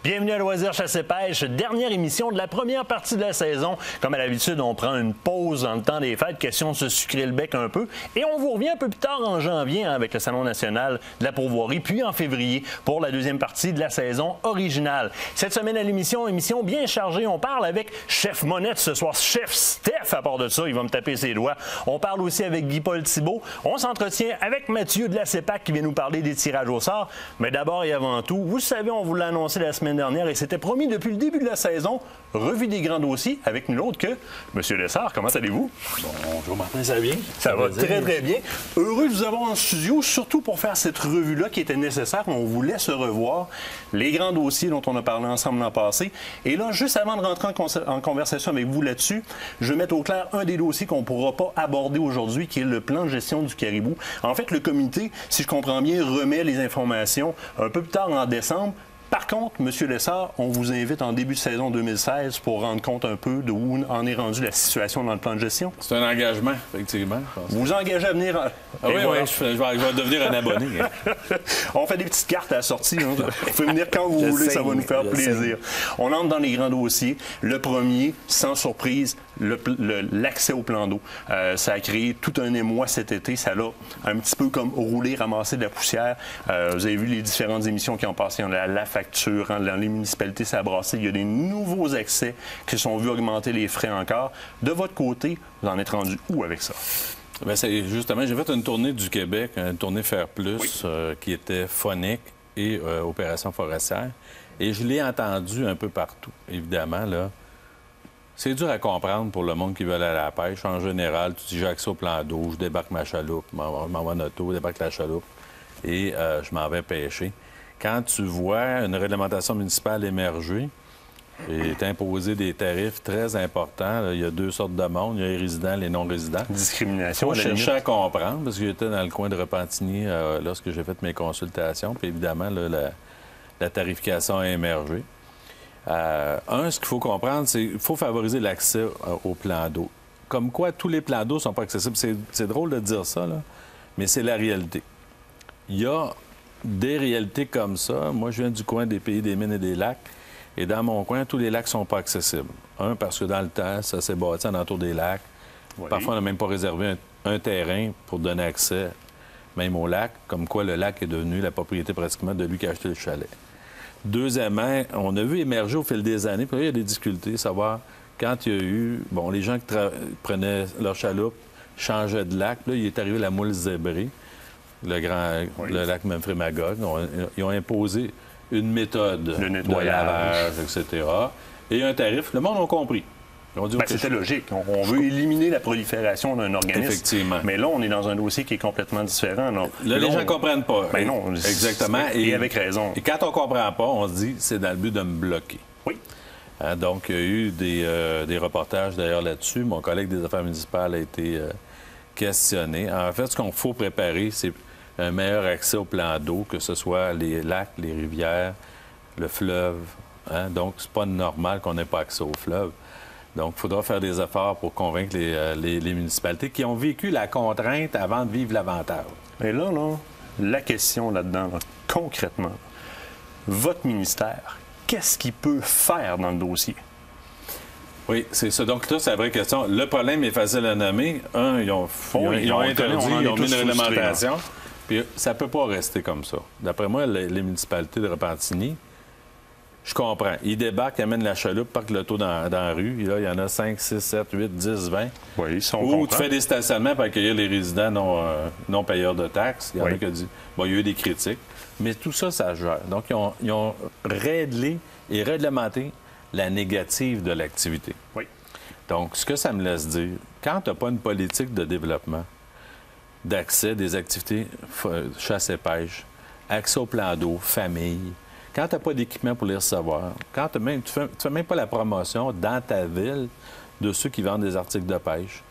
Bienvenue à Loisirs Chasse et Pêche, dernière émission de la première partie de la saison. Comme à l'habitude, on prend une pause dans le temps des fêtes, question de se sucrer le bec un peu. Et on vous revient un peu plus tard en janvier avec le Salon national de la pourvoirie, puis en février pour la deuxième partie de la saison originale. Cette semaine à l'émission, émission bien chargée. On parle avec Chef Monette ce soir, Chef Steph à part de ça, il va me taper ses doigts. On parle aussi avec Guy-Paul Thibault. On s'entretient avec Mathieu de la CEPAC qui vient nous parler des tirages au sort. Mais d'abord et avant tout, vous savez, on vous l'a annoncé la semaine dernière et c'était promis depuis le début de la saison. Revue des grands dossiers avec nul autre que M. Lessard. Comment allez-vous? Bonjour Martin, ça va bien? Ça va très, très bien. Heureux de vous avoir en studio, surtout pour faire cette revue-là qui était nécessaire. On voulait se revoir. Les grands dossiers dont on a parlé ensemble l'an passé. Et là, juste avant de rentrer en conversation avec vous là-dessus, je vais mettre au clair un des dossiers qu'on ne pourra pas aborder aujourd'hui, qui est le plan de gestion du caribou. En fait, le comité, si je comprends bien, remet les informations un peu plus tard en décembre. Par contre, M. Lessard, on vous invite en début de saison 2016 pour rendre compte un peu de où en est rendue la situation dans le plan de gestion. C'est un engagement, effectivement. Vous vous engagez à venir... oui, voilà. Je vais devenir un abonné. On fait des petites cartes à la sortie. Hein. Vous pouvez venir quand vous voulez, ça va nous faire plaisir. On entre dans les grands dossiers. Le premier, sans surprise, l'accès au plan d'eau. Ça a créé tout un émoi cet été. Ça l'a un petit peu comme roulé, ramassé de la poussière. Vous avez vu les différentes émissions qui ont passé. On a la facture, hein, dans les municipalités, ça a brassé. Il y a des nouveaux accès qui se sont vus augmenter les frais encore. De votre côté, vous en êtes rendu où avec ça? Bien, justement, j'ai fait une tournée du Québec, une tournée Faire Plus, qui était phonique et opération forestière. Et je l'ai entendu un peu partout, évidemment, là. C'est dur à comprendre pour le monde qui veut aller à la pêche. En général, tu dis j'ai accès au plan d'eau, je débarque ma chaloupe, je m'en vais en auto, je débarque la chaloupe et je m'en vais pêcher. Quand tu vois une réglementation municipale émerger et t'imposer des tarifs très importants, là, il y a deux sortes de monde, il y a les résidents et les non-résidents. Discrimination. Je cherchais à comprendre parce que j'étais dans le coin de Repentigny lorsque j'ai fait mes consultations. Puis évidemment, là, la tarification a émergé. Ce qu'il faut comprendre, c'est qu'il faut favoriser l'accès aux plans d'eau. Comme quoi, tous les plans d'eau ne sont pas accessibles. C'est drôle de dire ça, là, mais c'est la réalité. Il y a des réalités comme ça. Moi, je viens du coin des pays des mines et des lacs. Et dans mon coin, tous les lacs ne sont pas accessibles. Parce que dans le temps, ça s'est bâti en entour des lacs. Oui. Parfois, on n'a même pas réservé un terrain pour donner accès même au lac, comme quoi le lac est devenu la propriété pratiquement de lui qui a acheté le chalet. Deuxièmement, on a vu émerger au fil des années, puis là, il y a des difficultés, savoir quand il y a eu... Bon, les gens qui prenaient leur chaloupe changeaient de lac. Là, il est arrivé la moule zébrée, le lac Memphremagog. Ils ont imposé une méthode de lavage, etc. Et un tarif. Le monde a compris. C'était logique. On veut éliminer la prolifération d'un organisme. Effectivement. Mais là, on est dans un dossier qui est complètement différent. Là, les gens ne comprennent pas. Ben non. Exactement. Et avec raison. Et quand on ne comprend pas, on se dit c'est dans le but de me bloquer. Oui. Donc, il y a eu des reportages d'ailleurs là-dessus. Mon collègue des Affaires municipales a été questionné. En fait, ce qu'on faut préparer, c'est un meilleur accès au plan d'eau, que ce soit les lacs, les rivières, le fleuve. Donc, c'est pas normal qu'on n'ait pas accès au fleuve. Donc, il faudra faire des efforts pour convaincre les municipalités qui ont vécu la contrainte avant de vivre l'avantage. Et là, la question là-dedans, concrètement, votre ministère, qu'est-ce qu'il peut faire dans le dossier? Oui, c'est ça. Donc là, c'est la vraie question. Le problème est facile à nommer. Ils ont interdit, ils ont mis une réglementation. Puis ça ne peut pas rester comme ça. D'après moi, les municipalités de Repentigny, je comprends. Ils débarquent, ils amènent la chaloupe, parquent l'auto dans la rue. Et là, il y en a 5, 6, 7, 8, 10, 20. Oui, ils sont Ou tu fais des stationnements pour accueillir les résidents non payeurs de taxes. Il y en a qui ont dit... Bon, il y a eu des critiques. Mais tout ça, ça se gère. Donc, ils ont réglé et réglementé la négative de l'activité. Oui. Donc, ce que ça me laisse dire, quand tu n'as pas une politique de développement, d'accès des activités chasse et pêche, accès au plan d'eau, famille, quand tu n'as pas d'équipement pour les recevoir, quand tu ne fais même pas la promotion dans ta ville de ceux qui vendent des articles de pêche,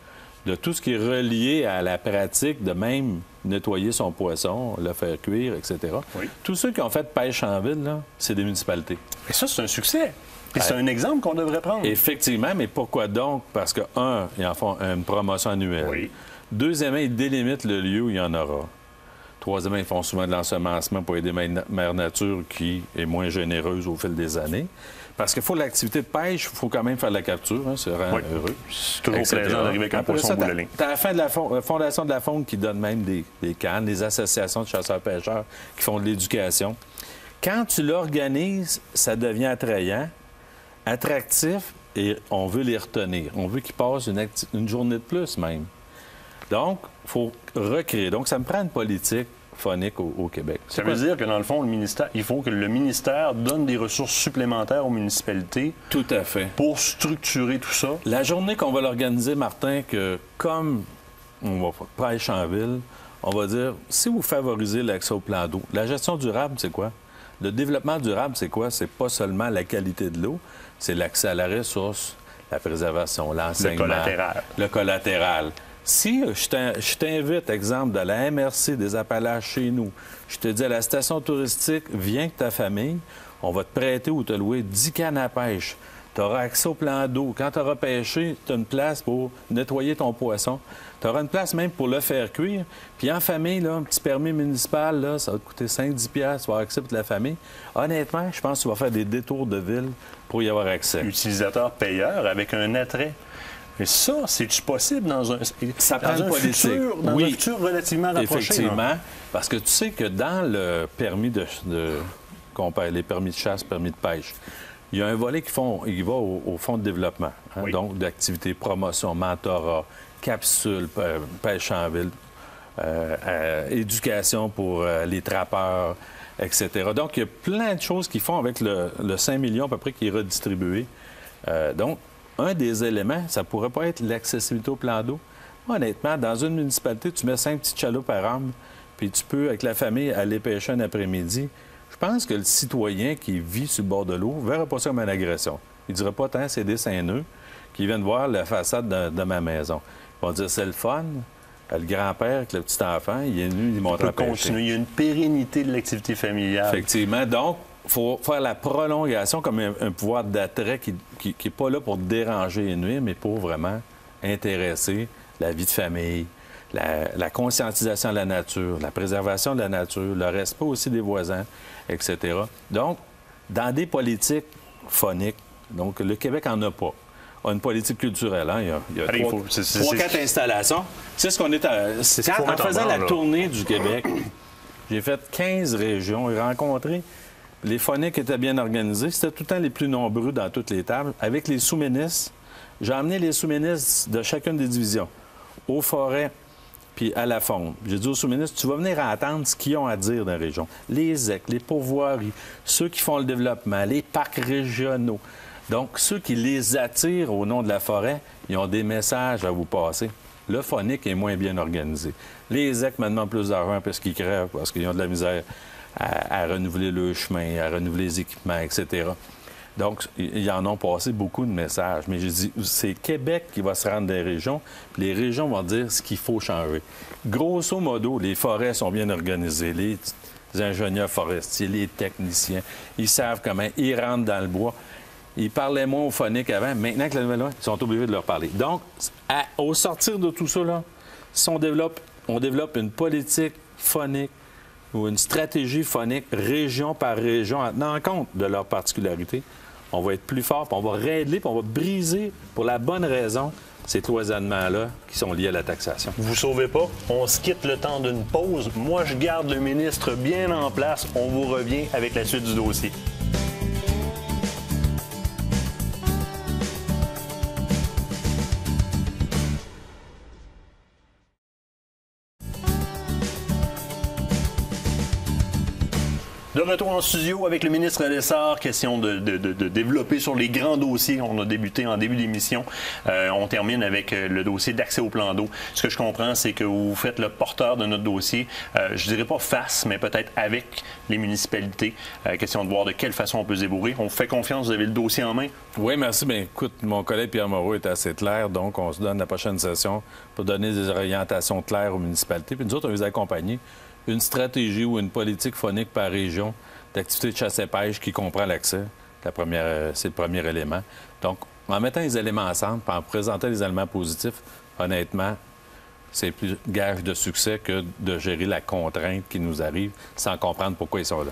de tout ce qui est relié à la pratique de même nettoyer son poisson, le faire cuire, etc. Oui. Tous ceux qui ont fait pêche en ville, là, c'est des municipalités. Et ça, c'est un succès. Et c'est un exemple qu'on devrait prendre. Effectivement, mais pourquoi donc? Parce que, ils en font une promotion annuelle. Oui. Deuxièmement, ils délimitent le lieu où il y en aura. Troisièmement, ils font souvent de l'ensemencement pour aider Mère Nature, qui est moins généreuse au fil des années. Parce qu'il faut l'activité de pêche, il faut quand même faire de la capture, hein, c'est vraiment heureux. C'est toujours plaisant d'arriver avec un poisson bout de la ligne. Tu as la fin de la Fondation de la faune qui donne même des cannes, des associations de chasseurs-pêcheurs qui font de l'éducation. Quand tu l'organises, ça devient attrayant, attractif, et on veut les retenir. On veut qu'ils passent une journée de plus même. Donc, il faut recréer. Donc, ça me prend une politique phonique au Québec. Ça veut dire que, dans le fond, il faut que le ministère donne des ressources supplémentaires aux municipalités. Tout à fait. Pour structurer tout ça. La journée qu'on va l'organiser, Martin, que comme on va pêcher en ville, on va dire, si vous favorisez l'accès au plan d'eau, la gestion durable, c'est quoi? Le développement durable, c'est quoi? C'est pas seulement la qualité de l'eau, c'est l'accès à la ressource, la préservation, l'enseignement. Le collatéral. Le collatéral. Si je t'invite, exemple, de la MRC des Appalaches chez nous, je te dis à la station touristique, viens avec ta famille, on va te prêter ou te louer 10 cannes à pêche. Tu auras accès au plan d'eau. Quand tu auras pêché, tu as une place pour nettoyer ton poisson. Tu auras une place même pour le faire cuire. Puis en famille, là, un petit permis municipal, là, ça va te coûter 5-10$, tu vas avoir accès pour la famille. Honnêtement, je pense que tu vas faire des détours de ville pour y avoir accès. Utilisateur-payeur avec un attrait. Mais ça, c'est-tu possible dans un, ça prend une politique. Un futur relativement rapproché? Effectivement, là? Parce que tu sais que dans le permis qu'on paye, les permis de chasse, permis de pêche, il y a un volet qui va au fonds de développement. Hein? Oui. Donc, d'activités, promotion, mentorat, capsules, pêche en ville, éducation pour les trappeurs, etc. Donc, il y a plein de choses qu'ils font avec le 5 millions à peu près qui est redistribué. Donc, un des éléments, ça pourrait pas être l'accessibilité au plan d'eau. Honnêtement, dans une municipalité, tu mets 5 petites chaloupes par homme, puis tu peux, avec la famille, aller pêcher un après-midi. Je pense que le citoyen qui vit sur le bord de l'eau ne verra pas ça comme une agression. Il ne dira pas tant c'est des Saint-Nœuds qui viennent voir la façade de ma maison. Ils vont dire c'est le fun. Le grand-père avec le petit-enfant, il est venu, il montre à pêcher. Il y a une pérennité de l'activité familiale. Effectivement. Donc, il faut faire la prolongation comme un pouvoir d'attrait qui n'est pas là pour déranger et nuire, mais pour vraiment intéresser la vie de famille, la conscientisation de la nature, la préservation de la nature, le respect aussi des voisins, etc. Donc, dans des politiques phoniques, donc le Québec n'en a pas. On a une politique culturelle. Hein? Il y a 3-4 installations. Tu sais ce qu'on est en faisant la tournée du Québec, j'ai fait 15 régions et rencontré. Les phoniques étaient bien organisés. C'était tout le temps les plus nombreux dans toutes les tables. Avec les sous-ministres, j'ai emmené les sous-ministres de chacune des divisions, aux forêts puis à la faune. J'ai dit aux sous-ministres, tu vas venir entendre ce qu'ils ont à dire dans la région. Les ZEC, les pourvoiries, ceux qui font le développement, les parcs régionaux. Donc, ceux qui les attirent au nom de la forêt, ils ont des messages à vous passer. Le phonique est moins bien organisé. Les ZEC me demandent plus d'argent parce qu'ils crèvent, parce qu'ils ont de la misère à renouveler le chemin, à renouveler les équipements, etc. Donc, ils en ont passé beaucoup de messages. Mais j'ai dit, c'est Québec qui va se rendre des régions, puis les régions vont dire ce qu'il faut changer. Grosso modo, les forêts sont bien organisées, les ingénieurs forestiers, les techniciens, ils savent comment ils rentrent dans le bois. Ils parlaient moins au phonique avant. Maintenant que la nouvelle loi, ils sont obligés de leur parler. Donc, au sortir de tout ça, là, si on développe une politique phonique, ou une stratégie phonique région par région en tenant compte de leurs particularités, on va être plus fort, puis on va régler, puis on va briser, pour la bonne raison, ces cloisonnements-là qui sont liés à la taxation. Vous sauvez pas, on se quitte le temps d'une pause. Moi, je garde le ministre bien en place. On vous revient avec la suite du dossier. De retour en studio avec le ministre Lessard, question de développer sur les grands dossiers. On a débuté en début d'émission. On termine avec le dossier d'accès au plan d'eau. Ce que je comprends, c'est que vous faites le porteur de notre dossier. Je dirais pas face, mais peut-être avec les municipalités. Question de voir de quelle façon on peut se débrouiller. On vous fait confiance, vous avez le dossier en main. Oui, merci. Bien, écoute, mon collègue Pierre Moreau est assez clair, donc on se donne la prochaine session pour donner des orientations claires aux municipalités. Puis nous autres, on les accompagner. Une stratégie ou une politique phonique par région d'activité de chasse et pêche qui comprend l'accès. C'est le premier élément. Donc, en mettant les éléments ensemble, en présentant les éléments positifs, honnêtement, c'est plus gage de succès que de gérer la contrainte qui nous arrive sans comprendre pourquoi ils sont là.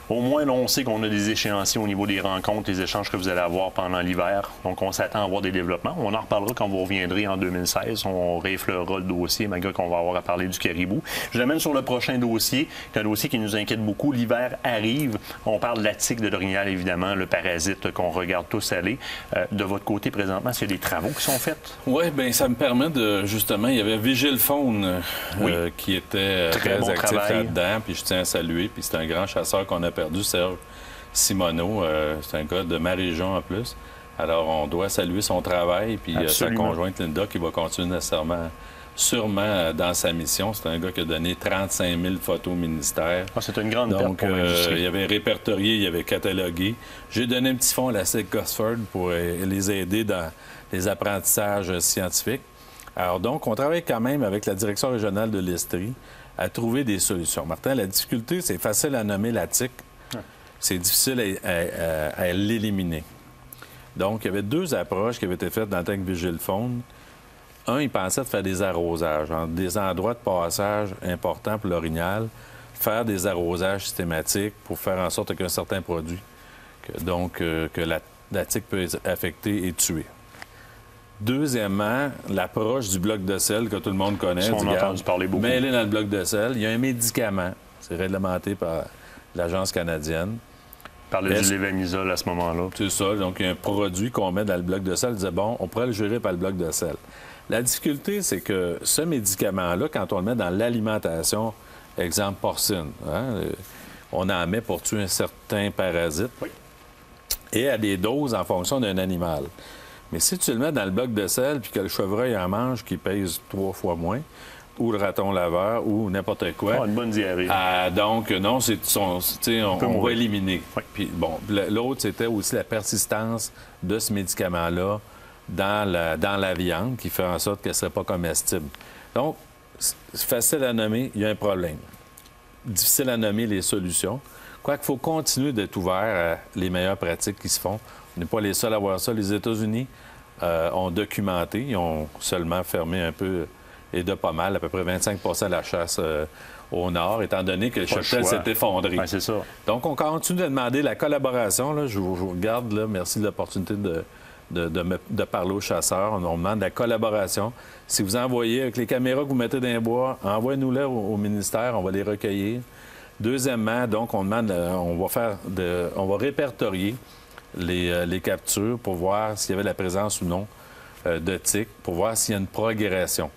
Au moins, là, on sait qu'on a des échéanciers au niveau des rencontres, les échanges que vous allez avoir pendant l'hiver. Donc, on s'attend à avoir des développements. On en reparlera quand vous reviendrez en 2016. On réeffleurera le dossier, malgré qu'on va avoir à parler du caribou. Je l'amène sur le prochain dossier, qui est un dossier qui nous inquiète beaucoup. L'hiver arrive. On parle de la tique de l'orignal, évidemment, le parasite qu'on regarde tous aller. De votre côté, présentement, est-ce qu'il y a des travaux qui sont faits? Oui, bien, ça me permet de, justement, il y avait Vigile Faune qui était très bon actif travail là-dedans, puis je tiens à saluer. Puis c'est un grand chasseur qu'on a perdu, Serge Simoneau. C'est un gars de ma région en plus. Alors, on doit saluer son travail, puis sa conjointe Linda qui va continuer nécessairement, sûrement dans sa mission. C'est un gars qui a donné 35 000 photos au ministère. Ah, c'est une grande perte pour l'industrie. Il avait répertorié, il avait catalogué. J'ai donné un petit fonds à la SIC Gosford pour les aider dans les apprentissages scientifiques. Alors donc, on travaille quand même avec la direction régionale de l'Estrie à trouver des solutions. Martin, la difficulté, c'est facile à nommer la tique. C'est difficile à l'éliminer. Donc, il y avait deux approches qui avaient été faites dans le temps avec Vigile Faune. Un, il pensait de faire des arrosages, des endroits de passage importants pour l'orignal, faire des arrosages systématiques pour faire en sorte qu'un certain produit, que la tique peut affecter et tuer. Deuxièmement, l'approche du bloc de sel que tout le monde connaît. On a entendu parler beaucoup. Mêlé dans le bloc de sel, il y a un médicament, c'est réglementé par l'Agence canadienne. Parlait du lévamisole à ce moment-là. C'est ça. Donc, il y a un produit qu'on met dans le bloc de sel. On disait, bon, on pourrait le gérer par le bloc de sel. La difficulté, c'est que ce médicament-là, quand on le met dans l'alimentation, exemple porcine, on en met pour tuer un certain parasite et à des doses en fonction d'un animal. Mais si tu le mets dans le bloc de sel puis que le chevreuil en mange qui pèse 3 fois moins, ou le raton laveur, ou n'importe quoi. Oh, une bonne diarrhée. Donc, non, on va éliminer. Oui. Puis, bon, l'autre, c'était aussi la persistance de ce médicament-là dans la viande qui fait en sorte qu'elle ne serait pas comestible. Donc, c'est facile à nommer, il y a un problème. Difficile à nommer les solutions. Quoique, il faut continuer d'être ouvert à les meilleures pratiques qui se font. On n'est pas les seuls à voir ça. Les États-Unis ont documenté, ils ont seulement fermé un peu et de pas mal, à peu près 25 de la chasse au nord, étant donné que le cheptel s'est effondré. Ouais, c'est ça. Donc, on continue de demander la collaboration. Là, je vous regarde, là, merci de l'opportunité de parler aux chasseurs. On demande la collaboration. Si vous envoyez avec les caméras que vous mettez dans les bois, envoyez-nous-les au ministère, on va les recueillir. Deuxièmement, donc, on demande, on va répertorier les captures pour voir s'il y avait la présence ou non de tiques, pour voir s'il y a une progression.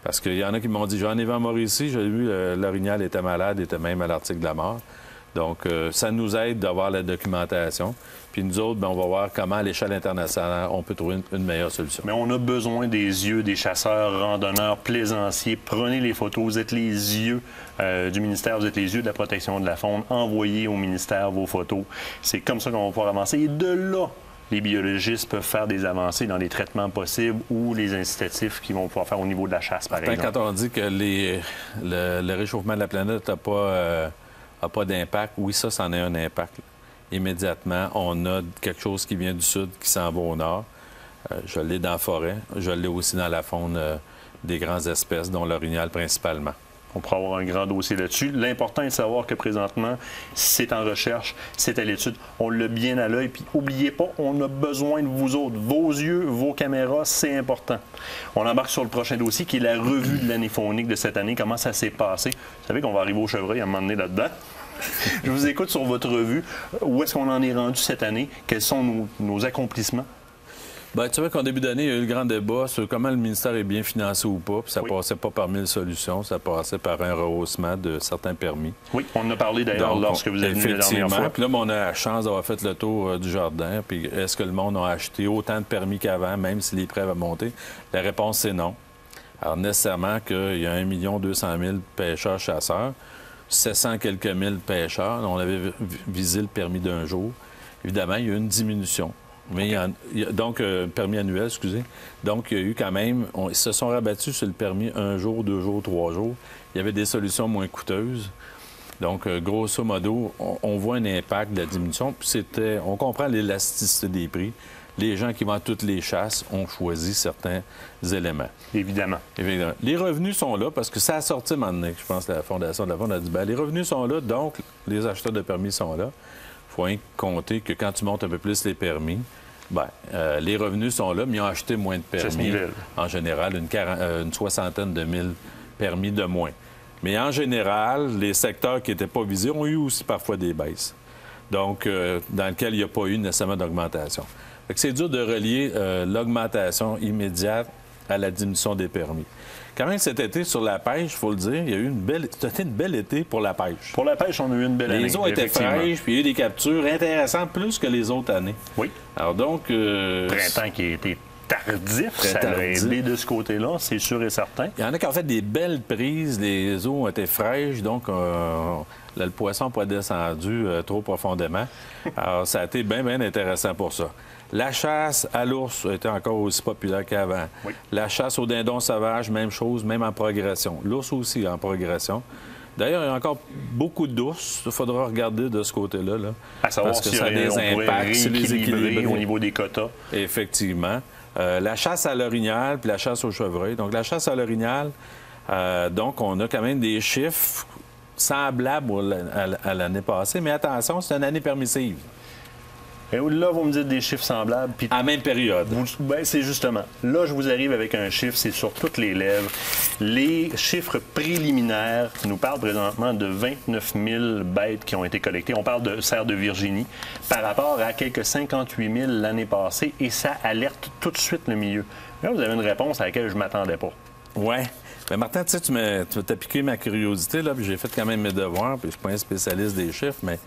Parce qu'il y en a qui m'ont dit, j'en ai vu en Mauricie, j'ai vu l'orignal était malade, était même à l'article de la mort. Donc, ça nous aide d'avoir la documentation. Puis nous autres, bien, on va voir comment, à l'échelle internationale, on peut trouver une meilleure solution. Mais on a besoin des yeux des chasseurs, randonneurs, plaisanciers. Prenez les photos. Vous êtes les yeux du ministère, vous êtes les yeux de la protection de la faune. Envoyez au ministère vos photos. C'est comme ça qu'on va pouvoir avancer. Et de là, les biologistes peuvent faire des avancées dans les traitements possibles ou les incitatifs qu'ils vont pouvoir faire au niveau de la chasse, par exemple. Quand on dit que le réchauffement de la planète n'a pas d'impact, oui, ça, c'en est un impact. Immédiatement, on a quelque chose qui vient du sud, qui s'en va au nord. Je l'ai dans la forêt. Je l'ai aussi dans la faune des grandes espèces, dont l'orignal principalement. On pourra avoir un grand dossier là-dessus. L'important est de savoir que présentement, c'est en recherche, c'est à l'étude. On l'a bien à l'œil. Puis, n'oubliez pas, on a besoin de vous autres. Vos yeux, vos caméras, c'est important. On embarque sur le prochain dossier qui est la revue de l'année faunique de cette année. Comment ça s'est passé? Vous savez qu'on va arriver au chevreuil à un moment donné là-dedans. Je vous écoute sur votre revue. Où est-ce qu'on en est rendu cette année? Quels sont nos accomplissements? Bien, tu vois qu'en début d'année, il y a eu le grand débat sur comment le ministère est bien financé ou pas. Puis ça passait pas par 1000 solutions, ça passait par un rehaussement de certains permis. Oui, on en a parlé d'ailleurs lorsque vous êtes venu la dernière fois. Puis là, on a la chance d'avoir fait le tour du jardin. Puis est-ce que le monde a acheté autant de permis qu'avant, même si les prêts avaient monté? La réponse, c'est non. Alors, nécessairement qu'il y a 1 200 000 pêcheurs-chasseurs, 700 quelques mille pêcheurs. On avait visé le permis d'un jour. Évidemment, il y a eu une diminution. Mais donc, permis annuel, excusez. Donc, il y a eu quand même... Ils se sont rabattus sur le permis 1 jour, 2 jours, 3 jours. Il y avait des solutions moins coûteuses. Donc, grosso modo, on voit un impact de la diminution. Puis on comprend l'élasticité des prix. Les gens qui vont à toutes les chasses ont choisi certains éléments. Évidemment. Évidemment. Les revenus sont là parce que ça a sorti maintenant. Je pense que la Fondation de la Vente a dit, bien, les revenus sont là, donc les acheteurs de permis sont là. Il faut compter que quand tu montes un peu plus les permis, les revenus sont là, mais ils ont acheté moins de permis. En général, une soixantaine de mille permis de moins. Mais en général, les secteurs qui n'étaient pas visés ont eu aussi parfois des baisses. Donc, dans lequel il n'y a pas eu nécessairement d'augmentation. C'est dur de relier l'augmentation immédiate à la diminution des permis. Quand même, cet été, sur la pêche, il faut le dire, il y a eu c'était une belle été pour la pêche. Pour la pêche, on a eu une belle année. Les eaux étaient fraîches, puis il y a eu des captures intéressantes plus que les autres années. Oui. Alors donc... Printemps qui a été tardif, ça a aidé de ce côté-là, c'est sûr et certain. Il y en a qui ont fait des belles prises, les eaux ont été fraîches, donc le poisson n'a pas descendu trop profondément. Alors, ça a été bien, bien intéressant pour ça. La chasse à l'ours a été encore aussi populaire qu'avant. Oui. La chasse au dindon sauvage, même chose, même en progression. L'ours aussi en progression. D'ailleurs, il y a encore beaucoup d'ours. Il faudra regarder de ce côté-là. Là, à savoir parce que si ça a des impacts, c'est les équilibrer au niveau des quotas. Effectivement. La chasse à l'orignal puis la chasse au chevreuil. Donc, la chasse à l'orignal, donc, on a quand même des chiffres semblables à l'année passée. Mais attention, c'est une année permissive. Et là, vous me dites des chiffres semblables. Puis à la même période. C'est justement. Là, je vous arrive avec un chiffre, c'est sur toutes les lèvres. Les chiffres préliminaires nous parlent présentement de 29 000 bêtes qui ont été collectées. On parle de cerfs de Virginie par rapport à quelques 58 000 l'année passée. Et ça alerte tout de suite le milieu. Là, vous avez une réponse à laquelle je ne m'attendais pas. Oui. Bien, Martin, tu sais, tu m'as piqué ma curiosité, là, puis j'ai fait quand même mes devoirs, puis je ne suis pas un spécialiste des chiffres, mais...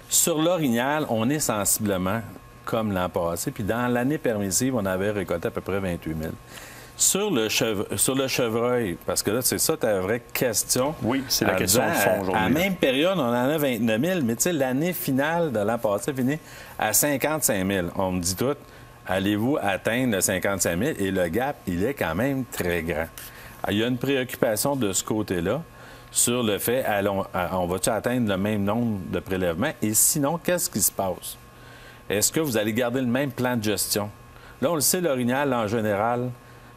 Sur l'orignal, on est sensiblement comme l'an passé. Puis dans l'année permissive, on avait récolté à peu près 28 000. Sur le chevreuil, parce que là, c'est ça ta vraie question. Oui, c'est la question de fond aujourd'hui. À la même période, on en a 29 000, mais tu sais, l'année finale de l'an passé finit à 55 000. On me dit tout, allez-vous atteindre le 55 000? Et le gap, il est quand même très grand. Alors, il y a une préoccupation de ce côté-là sur le fait, on va-tu atteindre le même nombre de prélèvements? Et sinon, qu'est-ce qui se passe? Est-ce que vous allez garder le même plan de gestion? Là, on le sait, l'orignal, en général,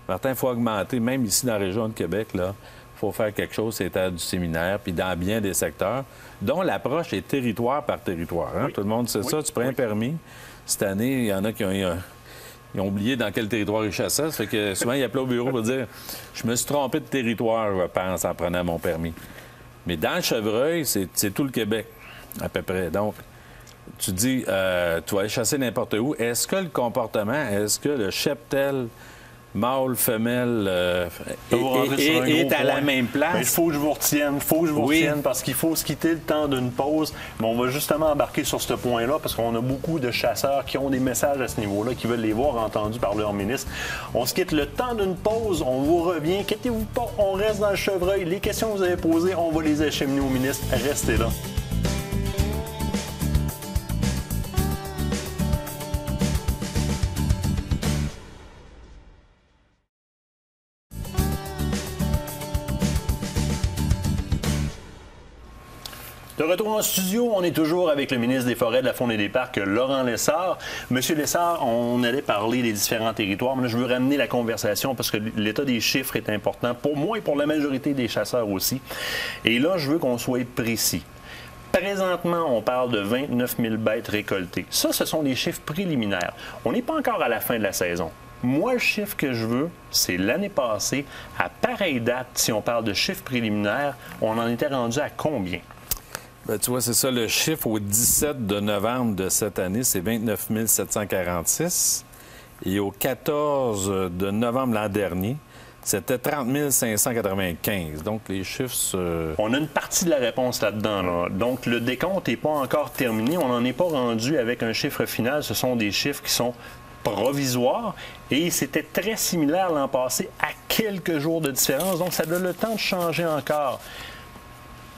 Martin, il faut augmenter, même ici dans la région de Québec, là, il faut faire quelque chose, c'est à du séminaire, puis dans bien des secteurs, dont l'approche est territoire par territoire. Hein? Oui. Tout le monde sait ça, tu prends un permis. Cette année, il y en a qui ils ont oublié dans quel territoire ils chassaient. Ça fait que souvent, ils appelaient au bureau pour dire « Je me suis trompé de territoire, je pense, en prenant mon permis. » Mais dans le chevreuil, c'est tout le Québec, à peu près. Donc, tu dis, tu vas aller chasser n'importe où. Est-ce que le comportement, est-ce que le cheptel mâle, femelle est à la même place? Il faut que je vous retienne, parce qu'il faut se quitter le temps d'une pause. Mais on va justement embarquer sur ce point-là parce qu'on a beaucoup de chasseurs qui ont des messages à ce niveau-là, qui veulent les voir entendus par leur ministre. On se quitte le temps d'une pause, on vous revient. Inquiétez-vous pas, on reste dans le chevreuil. Les questions que vous avez posées, on va les acheminer au ministre. Restez là. De retour en studio, on est toujours avec le ministre des Forêts, de la Faune et des Parcs, Laurent Lessard. Monsieur Lessard, on allait parler des différents territoires, mais là, je veux ramener la conversation parce que l'état des chiffres est important pour moi et pour la majorité des chasseurs aussi. Et là, je veux qu'on soit précis. Présentement, on parle de 29 000 bêtes récoltées. Ça, ce sont des chiffres préliminaires. On n'est pas encore à la fin de la saison. Moi, le chiffre que je veux, c'est l'année passée, à pareille date, si on parle de chiffres préliminaires, on en était rendu à combien? Bien, tu vois, c'est ça, le chiffre au 17 de novembre de cette année, c'est 29 746. Et au 14 de novembre l'an dernier, c'était 30 595. Donc, les chiffres... On a une partie de la réponse là-dedans. Là. Donc, le décompte n'est pas encore terminé. On n'en est pas rendu avec un chiffre final. Ce sont des chiffres qui sont provisoires. Et c'était très similaire l'an passé, à quelques jours de différence. Donc, ça donne le temps de changer encore.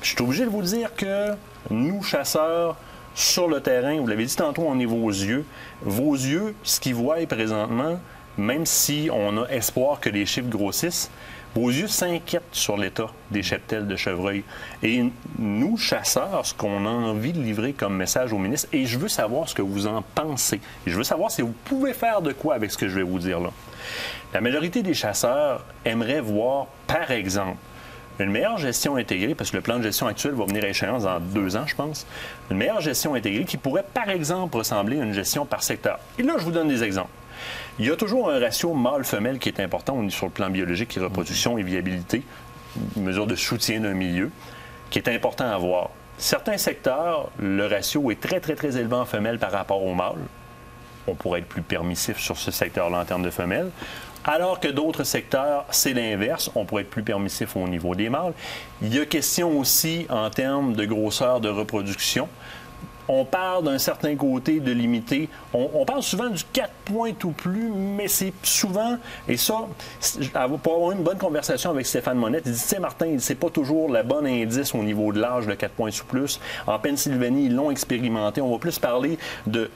Je suis obligé de vous dire que nous, chasseurs, sur le terrain, vous l'avez dit tantôt, on est vos yeux. Vos yeux, ce qu'ils voient présentement, même si on a espoir que les chiffres grossissent, Vos yeux s'inquiètent sur l'état des cheptels de chevreuil. Et nous, chasseurs, ce qu'on a envie de livrer comme message au ministre, et je veux savoir ce que vous en pensez. Et je veux savoir si vous pouvez faire de quoi avec ce que je vais vous dire là. La majorité des chasseurs aimeraient voir, par exemple, une meilleure gestion intégrée, parce que le plan de gestion actuel va venir à échéance dans 2 ans, je pense. Une meilleure gestion intégrée qui pourrait, par exemple, ressembler à une gestion par secteur. Et là, je vous donne des exemples. Il y a toujours un ratio mâle-femelle qui est important sur le plan biologique et reproduction et viabilité, une mesure de soutien d'un milieu, qui est important à voir. Certains secteurs, le ratio est très, très, très élevé en femelles par rapport au mâle. On pourrait être plus permissif sur ce secteur-là en termes de femelles. Alors que d'autres secteurs, c'est l'inverse. On pourrait être plus permissif au niveau des mâles. Il y a question aussi en termes de grosseur de reproduction. On parle d'un certain côté de limité. On parle souvent du 4 points ou plus, mais c'est souvent, et ça, pour avoir une bonne conversation avec Stéphane Monette, il dit, tu sais, Martin, c'est pas toujours la bonne indice au niveau de l'âge, le 4 points ou plus. En Pennsylvanie, ils l'ont expérimenté. On va plus parler de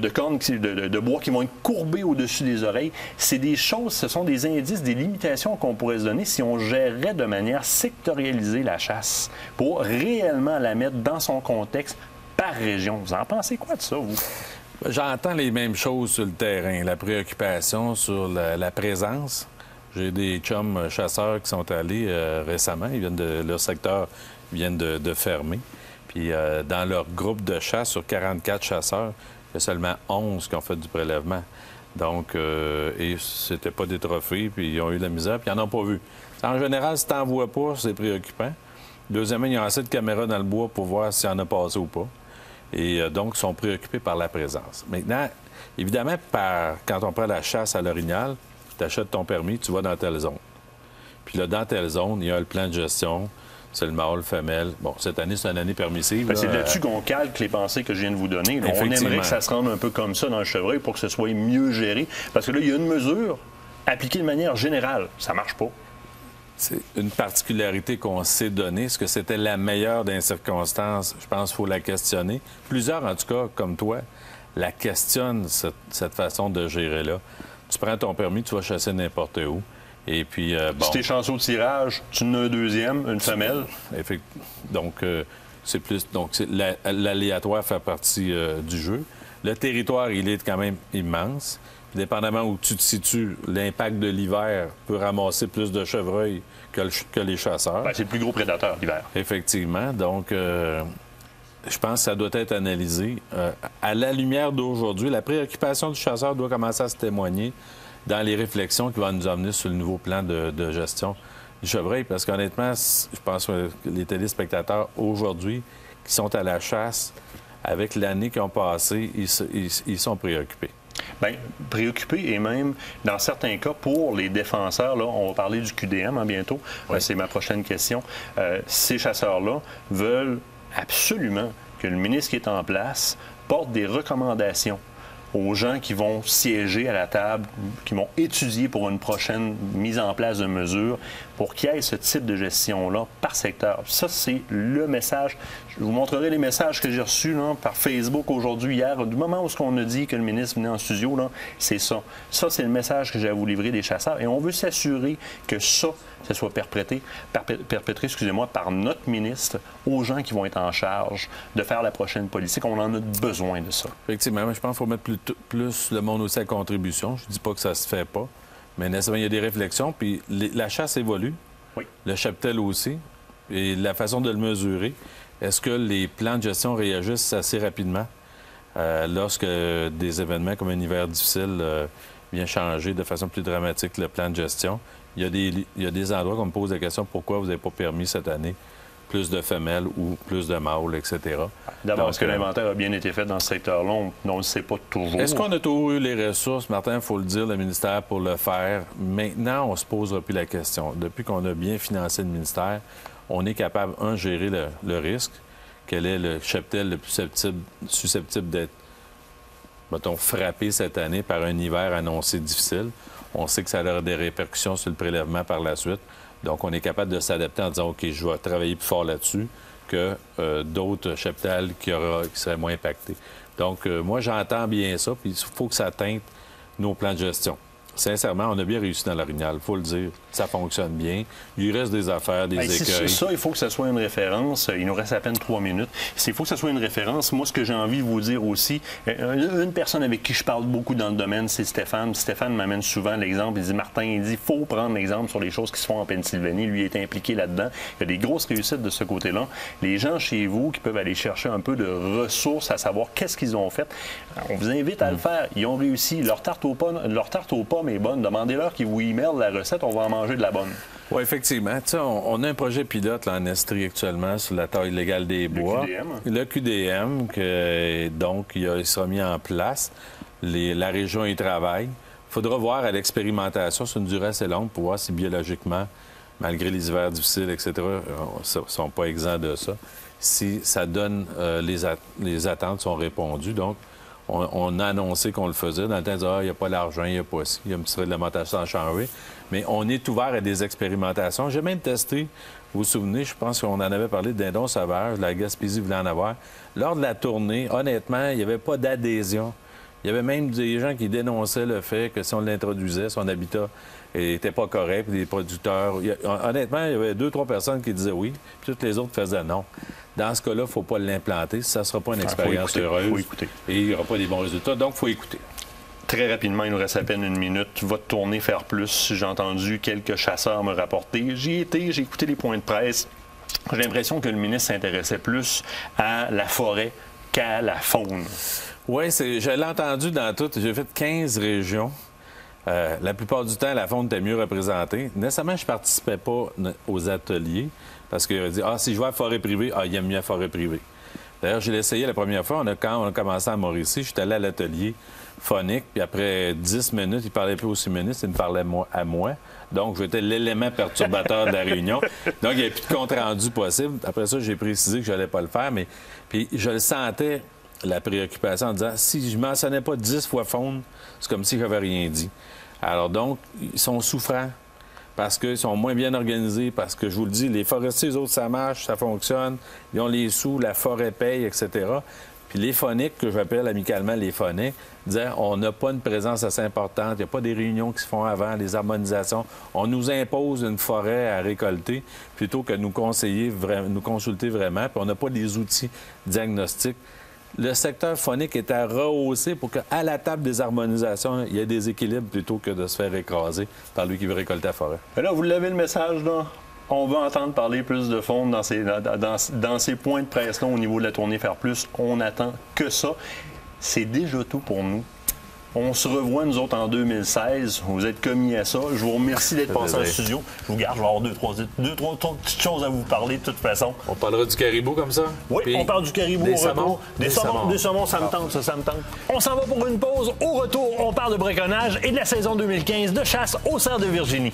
cornes, de bois qui vont être courbés au-dessus des oreilles. C'est des choses, ce sont des indices, des limitations qu'on pourrait se donner si on gérerait de manière sectorialisée la chasse pour réellement la mettre dans son contexte par région. Vous en pensez quoi de ça, vous? J'entends les mêmes choses sur le terrain. La préoccupation sur la présence. J'ai des chums chasseurs qui sont allés récemment. Leur secteur vient de fermer. Puis dans leur groupe de chasse, sur 44 chasseurs, il y a seulement 11 qui ont fait du prélèvement. Donc, et c'était pas des trophées, puis ils ont eu de la misère, puis ils n'en ont pas vu. En général, si tu n'en vois pas, c'est préoccupant. Deuxièmement, il y a assez de caméras dans le bois pour voir s'il y en a passé ou pas. Et donc, ils sont préoccupés par la présence. Maintenant, évidemment, quand on prend la chasse à l'orignal, tu achètes ton permis, tu vas dans telle zone. Puis là, dans telle zone, il y a le plan de gestion, c'est le mâle, femelle. Bon, cette année, c'est une année permissive. C'est là-dessus qu'on calque les pensées que je viens de vous donner. On aimerait que ça se rende un peu comme ça dans le chevreuil pour que ce soit mieux géré. Parce que là, il y a une mesure appliquée de manière générale. Ça marche pas. C'est une particularité qu'on s'est donnée. Est-ce que c'était la meilleure des circonstances? Je pense qu'il faut la questionner. Plusieurs, en tout cas, comme toi, la questionnent, cette façon de gérer-là. Tu prends ton permis, tu vas chasser n'importe où. Et puis, bon... Si t'es chanceux au tirage, tu en as un deuxième, une femelle. Donc, c'est plus... Donc, l'aléatoire fait partie du jeu. Le territoire, il est quand même immense. Puis, dépendamment où tu te situes, l'impact de l'hiver peut ramasser plus de chevreuils que les chasseurs. C'est le plus gros prédateur, l'hiver. Effectivement. Donc, je pense que ça doit être analysé. À la lumière d'aujourd'hui, la préoccupation du chasseur doit commencer à se témoigner dans les réflexions qui vont nous amener sur le nouveau plan de gestion du chevreuil. Parce qu'honnêtement, je pense que les téléspectateurs aujourd'hui qui sont à la chasse, avec l'année qu'ils ont passée, ils sont préoccupés. Bien, préoccupés et même, dans certains cas, pour les défenseurs, là, on va parler du QDM bientôt, oui. C'est ma prochaine question. Ces chasseurs-là veulent absolument que le ministre qui est en place porte des recommandations aux gens qui vont siéger à la table, qui vont étudier pour une prochaine mise en place de mesures pour qu'il y ait ce type de gestion-là par secteur. Ça, c'est le message. Je vous montrerai les messages que j'ai reçus là, par Facebook aujourd'hui, hier. Du moment où on a dit que le ministre venait en studio, c'est ça. Ça, c'est le message que j'ai à vous livrer des chasseurs. Et on veut s'assurer que ça soit perpétré par notre ministre aux gens qui vont être en charge de faire la prochaine politique. On en a besoin de ça. Effectivement, je pense qu'il faut mettre plus le monde aussi à contribution. Je ne dis pas que ça se fait pas, mais nécessairement, il y a des réflexions. Puis la chasse évolue. Oui. Le cheptel aussi. Et la façon de le mesurer. Est-ce que les plans de gestion réagissent assez rapidement lorsque des événements comme un hiver difficile viennent changer de façon plus dramatique le plan de gestion? Il y a des endroits qu'on me pose la question pourquoi vous n'avez pas permis cette année plus de femelles ou plus de mâles, etc. D'abord, est-ce que l'inventaire a bien été fait dans ce secteur-là? On ne le sait pas toujours. Est-ce qu'on a toujours eu les ressources, Martin, il faut le dire, le ministère, pour le faire? Maintenant, on ne se posera plus la question. Depuis qu'on a bien financé le ministère, on est capable, de gérer le risque. Quel est le cheptel le plus susceptible d'être, mettons, frappé cette année par un hiver annoncé difficile? On sait que ça aura des répercussions sur le prélèvement par la suite. Donc, on est capable de s'adapter en disant, OK, je vais travailler plus fort là-dessus que d'autres cheptels qui seraient moins impactés. Donc, moi, j'entends bien ça, puis il faut que ça teinte nos plans de gestion. sincèrement, on a bien réussi dans l'Orignal, il faut le dire. Ça fonctionne bien. Il reste des affaires, des écueils. Ça, il faut que ça soit une référence. Il nous reste à peine 3 minutes. Il faut que ça soit une référence. Moi, ce que j'ai envie de vous dire aussi, une personne avec qui je parle beaucoup dans le domaine, c'est Stéphane. Stéphane m'amène souvent l'exemple. Il dit, Martin, il dit, il faut prendre l'exemple sur les choses qui se font en Pennsylvanie. Lui est impliqué là-dedans. Il y a des grosses réussites de ce côté-là. Les gens chez vous qui peuvent aller chercher un peu de ressources à savoir qu'est-ce qu'ils ont fait, on vous invite à le faire. Ils ont réussi. Leur tarte aux pommes est bonne. Demandez-leur qu'ils vous emailent la recette. On va en manger de la bonne. Oui, effectivement. On a un projet pilote là, en Estrie actuellement sur la taille légale des bois. Le QDM, donc, il sera mis en place. La région y travaille. Il faudra voir à l'expérimentation, c'est une durée assez longue pour voir si biologiquement, malgré les hivers difficiles, etc., ne sont pas exempts de ça. Si ça donne, les attentes sont répondues. Donc, on a annoncé qu'on le faisait. Dans le temps, on disait, il n'y a pas l'argent, il n'y a pas ci, il y a un petit réglementation à changer. Mais on est ouvert à des expérimentations. J'ai même testé, vous vous souvenez, je pense qu'on en avait parlé de dindon sauvage, la Gaspésie voulait en avoir. Lors de la tournée, honnêtement, il n'y avait pas d'adhésion. Il y avait même des gens qui dénonçaient le fait que si on l'introduisait, son habitat n'était pas correct, des producteurs. Honnêtement, il y avait 2-3 personnes qui disaient oui, puis toutes les autres faisaient non. Dans ce cas-là, il ne faut pas l'implanter. Ça ne sera pas une expérience heureuse. Faut écouter. Et il n'y aura pas des bons résultats. Donc, il faut écouter. Très rapidement, il nous reste à peine 1 minute. Votre tournée Faire Plus, j'ai entendu quelques chasseurs me rapporter. J'y étais, j'ai écouté les points de presse. J'ai l'impression que le ministre s'intéressait plus à la forêt qu'à la faune. Oui, je l'ai entendu dans toutes. J'ai fait 15 régions. La plupart du temps, la faune était mieux représentée. Nécessairement, je ne participais pas aux ateliers parce qu'il avait dit, si je vais à la forêt privée, il aime mieux la forêt privée. D'ailleurs, je l'ai essayé la première fois. Quand on a commencé à Mauricie, j'étais allé à l'atelier phonique, puis après 10 minutes, il ne parlait plus au ministre, il me parlait à moi. Donc, j'étais l'élément perturbateur de la réunion. Donc, il n'y avait plus de compte-rendu possible. Après ça, j'ai précisé que je n'allais pas le faire, mais puis je le sentais, la préoccupation, en disant, si je ne mentionnais pas 10 fois faune, c'est comme si je n'avais rien dit. Alors donc, ils sont souffrants parce qu'ils sont moins bien organisés, parce que, je vous le dis, les forestiers, eux autres, ça marche, ça fonctionne, ils ont les sous, la forêt paye, etc. Puis les phoniques, que j'appelle amicalement les phoniques, disaient, on n'a pas une présence assez importante, il n'y a pas des réunions qui se font avant, les harmonisations. On nous impose une forêt à récolter plutôt que nous consulter vraiment, puis on n'a pas des outils diagnostiques. Le secteur phonique est à rehausser pour qu'à la table des harmonisations, il y ait des équilibres plutôt que de se faire écraser par lui qui veut récolter la forêt. Et là, vous l'avez le message, là? On veut entendre parler plus de faune dans ces points de presse-là au niveau de la tournée Faire Plus. On attend que ça. C'est déjà tout pour nous. On se revoit, nous autres, en 2016. Vous êtes commis à ça. Je vous remercie d'être passé en studio. Je vous garde, je vais avoir deux, trois petites choses à vous parler de toute façon. On parlera du caribou comme ça? Oui, puis on parle du caribou au retour. Des saumons, ça me tente, ça me tente. On s'en va pour une pause. Au retour, on parle de braconnage et de la saison 2015 de chasse au cerf de Virginie.